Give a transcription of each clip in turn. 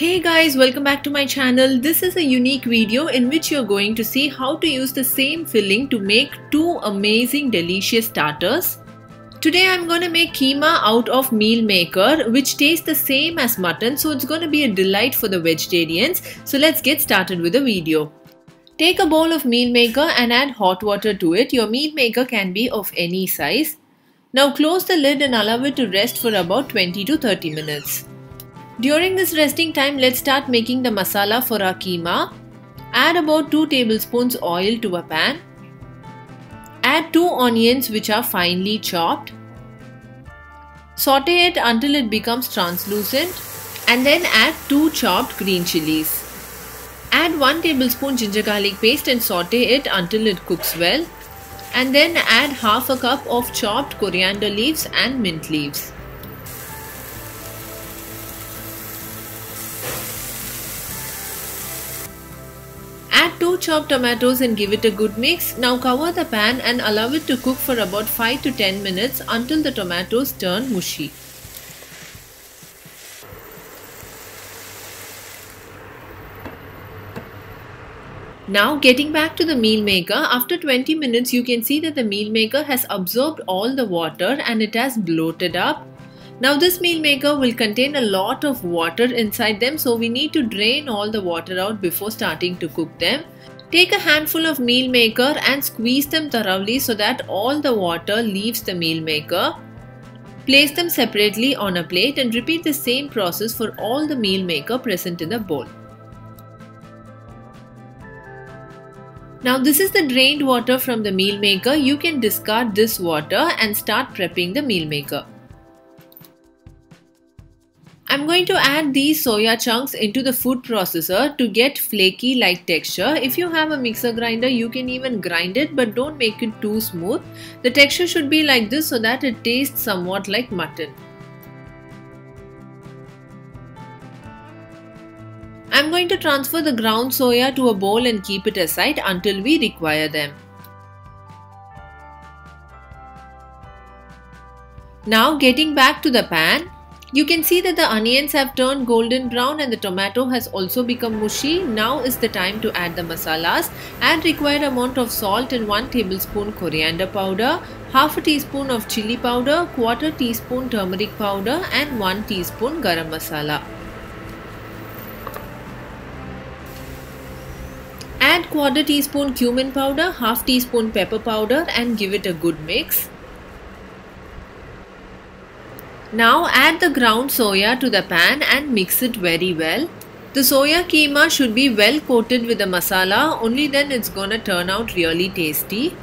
Hey guys, welcome back to my channel. This is a unique video in which you're going to see how to use the same filling to make two amazing delicious starters. Today I'm going to make keema out of meal maker, which tastes the same as mutton, so it's going to be a delight for the vegetarians. So let's get started with the video. Take a bowl of meal maker and add hot water to it. Your meal maker can be of any size. Now close the lid and allow it to rest for about 20 to 30 minutes. During this resting time, let's start making the masala for our keema. Add about 2 tablespoons oil to a pan. Add 2 onions which are finely chopped. Saute it until it becomes translucent and then add 2 chopped green chilies. Add 1 tablespoon ginger garlic paste and saute it until it cooks well. And then add half a cup of chopped coriander leaves and mint leaves. Add 2 chopped tomatoes and give it a good mix. Now cover the pan and allow it to cook for about 5 to 10 minutes until the tomatoes turn mushy. Now getting back to the meal maker, after 20 minutes you can see that the meal maker has absorbed all the water and it has bloated up. Now this meal maker will contain a lot of water inside them, so we need to drain all the water out before starting to cook them. Take a handful of meal maker and squeeze them thoroughly so that all the water leaves the meal maker. Place them separately on a plate and repeat the same process for all the meal maker present in the bowl. Now this is the drained water from the meal maker. You can discard this water and start prepping the meal maker. I'm going to add these soya chunks into the food processor to get flaky like texture. If you have a mixer grinder, you can even grind it, but don't make it too smooth. The texture should be like this so that it tastes somewhat like mutton. I'm going to transfer the ground soya to a bowl and keep it aside until we require them. Now getting back to the pan, you can see that the onions have turned golden brown and the tomato has also become mushy. Now is the time to add the masalas. Add required amount of salt and 1 tablespoon coriander powder, half a teaspoon of chili powder, quarter teaspoon turmeric powder and 1 teaspoon garam masala. Add quarter teaspoon cumin powder, half teaspoon pepper powder and give it a good mix. Now add the ground soya to the pan and mix it very well. The soya keema should be well coated with the masala, only then it's gonna turn out really tasty.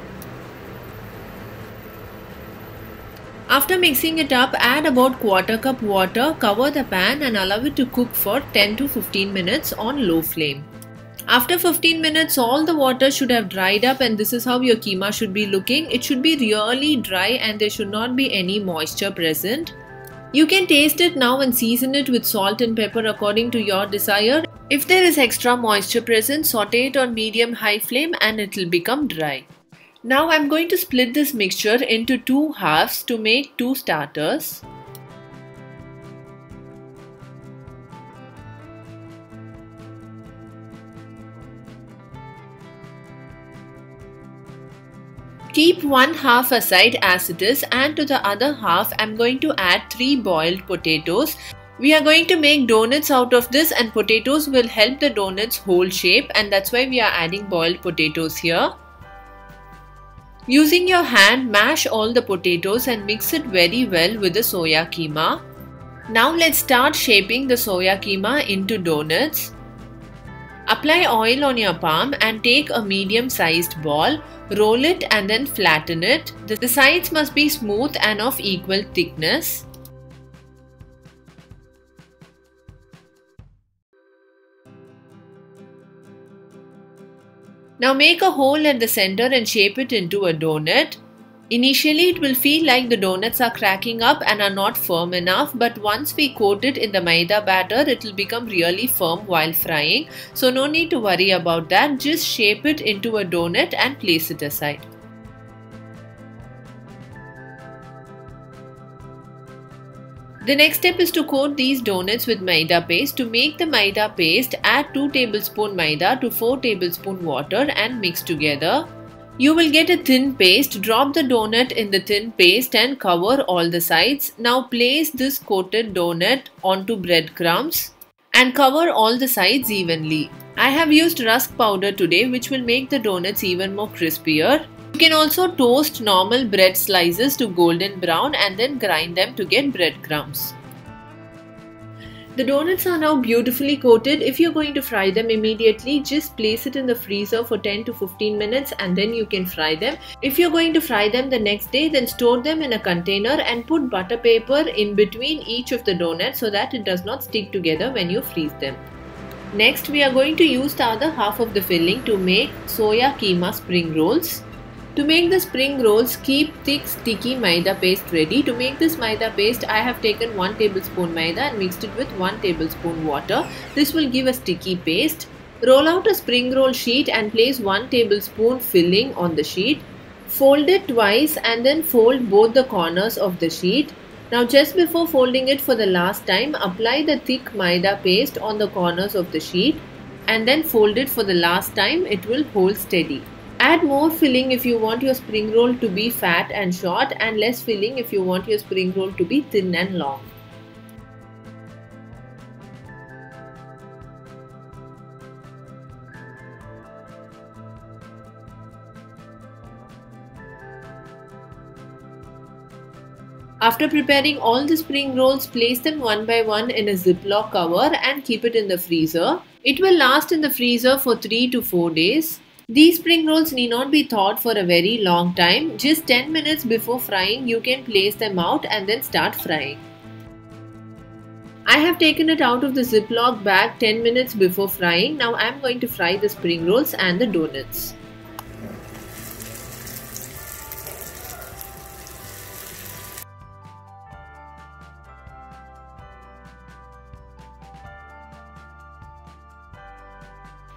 After mixing it up, add about quarter cup water, cover the pan and allow it to cook for 10 to 15 minutes on low flame. After 15 minutes, all the water should have dried up and this is how your keema should be looking. It should be really dry and there should not be any moisture present. You can taste it now and season it with salt and pepper according to your desire. If there is extra moisture present, saute it on medium-high flame and it will become dry. Now I'm going to split this mixture into 2 halves to make 2 starters. Keep 1 half aside as it is, and to the other half I'm going to add 3 boiled potatoes. We are going to make donuts out of this and potatoes will help the donuts hold shape, and that's why we are adding boiled potatoes here. Using your hand, mash all the potatoes and mix it very well with the soya keema. Now let's start shaping the soya keema into donuts. Apply oil on your palm and take a medium-sized ball. Roll it and then flatten it. The sides must be smooth and of equal thickness. Now make a hole at the center and shape it into a donut. Initially it will feel like the donuts are cracking up and are not firm enough, but once we coat it in the maida batter, it will become really firm while frying. So no need to worry about that, just shape it into a donut and place it aside. The next step is to coat these donuts with maida paste. To make the maida paste, add 2 tablespoons maida to 4 tablespoons water and mix together. You will get a thin paste. Drop the donut in the thin paste and cover all the sides. Now place this coated donut onto breadcrumbs and cover all the sides evenly. I have used rusk powder today, which will make the donuts even more crispier. You can also toast normal bread slices to golden brown and then grind them to get breadcrumbs. The donuts are now beautifully coated. If you're going to fry them immediately, just place it in the freezer for 10 to 15 minutes and then you can fry them. If you're going to fry them the next day, then store them in a container and put butter paper in between each of the donuts so that it does not stick together when you freeze them. Next, we are going to use the other half of the filling to make soya keema spring rolls. To make the spring rolls, keep thick sticky maida paste ready. To make this maida paste, I have taken 1 tablespoon maida and mixed it with 1 tablespoon water. This will give a sticky paste. Roll out a spring roll sheet and place 1 tablespoon filling on the sheet. Fold it twice and then fold both the corners of the sheet. Now just before folding it for the last time, apply the thick maida paste on the corners of the sheet and then fold it for the last time. It will hold steady. Add more filling if you want your spring roll to be fat and short, and less filling if you want your spring roll to be thin and long. After preparing all the spring rolls, place them one by one in a Ziploc cover and keep it in the freezer. It will last in the freezer for 3 to 4 days. These spring rolls need not be thawed for a very long time. Just 10 minutes before frying, you can place them out and then start frying. I have taken it out of the Ziploc bag 10 minutes before frying. Now I am going to fry the spring rolls and the donuts.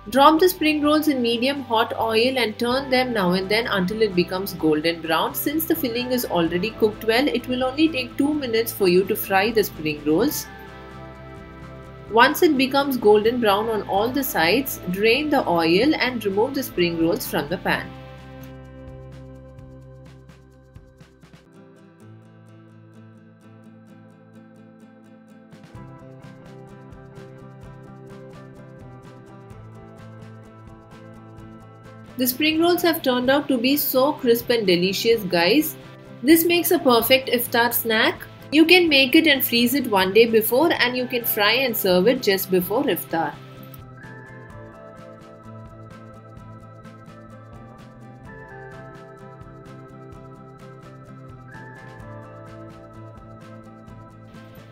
Drop the spring rolls in medium hot oil and turn them now and then until it becomes golden brown. Since the filling is already cooked well, it will only take 2 minutes for you to fry the spring rolls. Once it becomes golden brown on all the sides, drain the oil and remove the spring rolls from the pan. The spring rolls have turned out to be so crisp and delicious, guys. This makes a perfect iftar snack. You can make it and freeze it one day before, and you can fry and serve it just before iftar.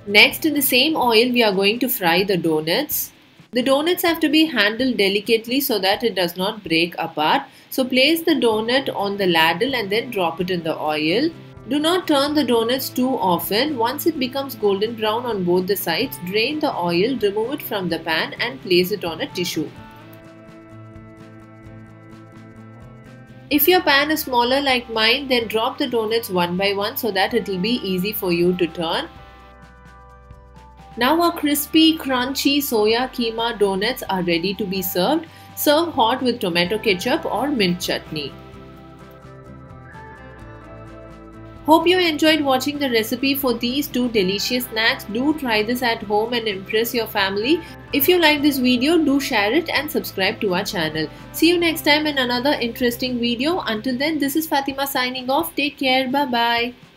Next, in the same oil, we are going to fry the donuts. The donuts have to be handled delicately so that it does not break apart. So place the donut on the ladle and then drop it in the oil. Do not turn the donuts too often. Once it becomes golden brown on both the sides, drain the oil, remove it from the pan and place it on a tissue. If your pan is smaller like mine, then drop the donuts one by one so that it will be easy for you to turn. Now our crispy, crunchy soya keema donuts are ready to be served. Serve hot with tomato ketchup or mint chutney. Hope you enjoyed watching the recipe for these two delicious snacks. Do try this at home and impress your family. If you like this video, do share it and subscribe to our channel. See you next time in another interesting video. Until then, this is Fatima signing off. Take care. Bye-bye.